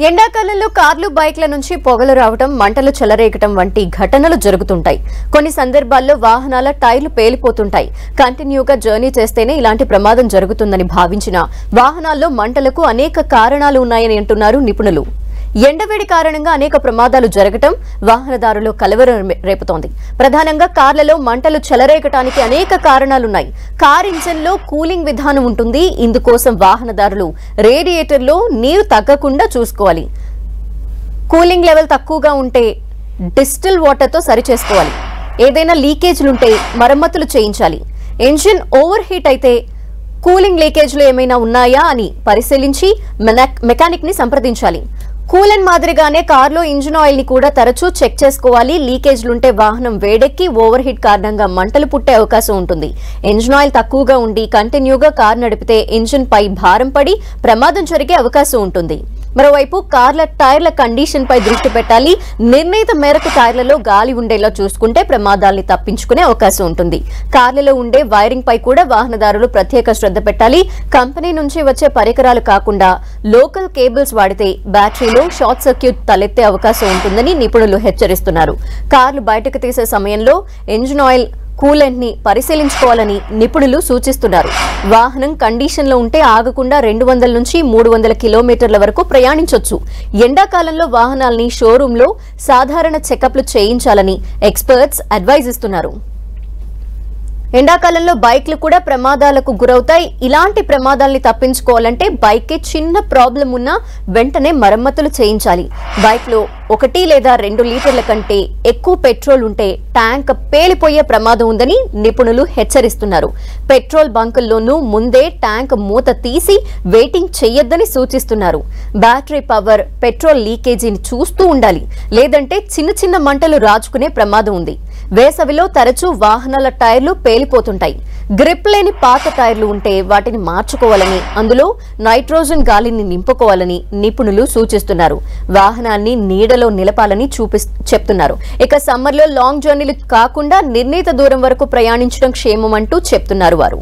ఎండాకాలంలో కార్లు బైక్ల నుంచి పొగలు రావడం మంటలు చెలరేగటం వంటి ఘటనలు జరుగుతుంటాయి. కొన్ని సందర్భాల్లో వాహనాల టైర్లు పేలిపోతుంటాయి. కంటిన్యూగా జర్నీ చేస్తేనే ఇలాంటి ప్రమాదం జరుగుతుందని భావించిన వాహనాల్లో మంటలకు అనేక కారణాలు ఉన్నాయని అంటున్నారు నిపుణులు. ఎండవేడి కారణంగా అనేక ప్రమాదాలు జరగటం వాహనదారులు కలవరం రేపుతోంది. ప్రధానంగా కార్లలో మంటలు చెలరేగటానికి అనేక కారణాలున్నాయి. కార్ ఇంజన్లో కూలింగ్ విధానం ఉంటుంది. ఇందుకోసం వాహనదారులు రేడియేటర్లో నీరు తగ్గకుండా చూసుకోవాలి. కూలింగ్ లెవెల్ తక్కువగా ఉంటే డిస్టిల్ వాటర్తో సరిచేసుకోవాలి. ఏదైనా లీకేజ్లుంటే మరమ్మతులు చేయించాలి. ఇంజిన్ ఓవర్ హీట్ అయితే కూలింగ్ లీకేజ్లు ఏమైనా ఉన్నాయా అని పరిశీలించి మెకానిక్ ని సంప్రదించాలి. కూలెంట్ మాదిరిగానే కార్లో ఇంజిన్ ఆయిల్ ని కూడా తరచూ చెక్ చేసుకోవాలి. లీకేజ్లుంటే వాహనం వేడెక్కి ఓవర్ హీట్ కారణంగా మంటలు పుట్టే అవకాశం ఉంటుంది. ఇంజిన్ ఆయిల్ తక్కువగా ఉండి కంటిన్యూగా కారు నడిపితే ఇంజిన్ పై భారం పడి ప్రమాదం జరిగే అవకాశం ఉంటుంది. మరోవైపు కార్ల టైర్ల కండిషన్ పై దృష్టి పెట్టాలి. నిర్ణీత మేరకు టైర్లలో గాలి ఉండేలా చూసుకుంటే ప్రమాదాల్ని తప్పించుకునే అవకాశం ఉంటుంది. కార్లలో ఉండే వైరింగ్ పై కూడా వాహనదారులు ప్రత్యేక శ్రద్ధ పెట్టాలి. కంపెనీ నుంచి వచ్చే పరికరాలు కాకుండా లోకల్ కేబుల్స్ వాడితే బ్యాటరీలో షార్ట్ సర్క్యూట్ తలెత్తే అవకాశం ఉంటుందని నిపుణులు హెచ్చరిస్తున్నారు. కార్లు బయటకు తీసే సమయంలో ఇంజిన్ ఆయిల్ కూలెంట్ ని పరిశీలించుకోవాలని నిపుణులు సూచిస్తున్నారు. వాహనం కండిషన్ లో ఉంటే ఆగకుండా 200 నుంచి 300 కిలోమీటర్ల వరకు ప్రయాణించొచ్చు. ఎండాకాలంలో వాహనాల్ని షోరూమ్ లో సాధారణ చెకప్లు చేయించాలని ఎక్స్పర్ట్స్ అడ్వైజ్ ఇస్తున్నారు. ఎండాకాలంలో బైక్లు కూడా ప్రమాదాలకు గురవుతాయి. ఇలాంటి ప్రమాదాల్ని తప్పించుకోవాలంటే బైక్ కి చిన్న ప్రాబ్లం ఉన్నా వెంటనే మరమ్మతులు చేయించాలి. బైక్ లో 1 లేదా 2 లీటర్ల కంటే ఎక్కువ పెట్రోల్ ఉంటే ట్యాంక్ పేలిపోయే ప్రమాదం ఉందని నిపుణులు హెచ్చరిస్తున్నారు. పెట్రోల్ బంకుల్లోనూ ముందే ట్యాంక్ మూత తీసి వెయిటింగ్ చెయ్యొద్దని సూచిస్తున్నారు. బ్యాటరీ పవర్, పెట్రోల్ లీకేజీని చూస్తూ ఉండాలి. లేదంటే చిన్న చిన్న మంటలు రాజుకునే ప్రమాదం ఉంది. వేసవిలో తరచూ వాహనాల టైర్లు పేలిపోతుంటాయి. గ్రిప్ లేని పాత టైర్లు ఉంటే వాటిని మార్చుకోవాలని, అందులో నైట్రోజన్ గాలిని నింపుకోవాలని నిపుణులు సూచిస్తున్నారు. వాహనాన్ని నీడలో నిలపాలని చెప్తున్నారు. ఇక సమ్మర్లో లాంగ్ జర్నీలు కాకుండా నిర్ణీత దూరం వరకు ప్రయాణించడం క్షేమం అంటూ చెప్తున్నారు వారు.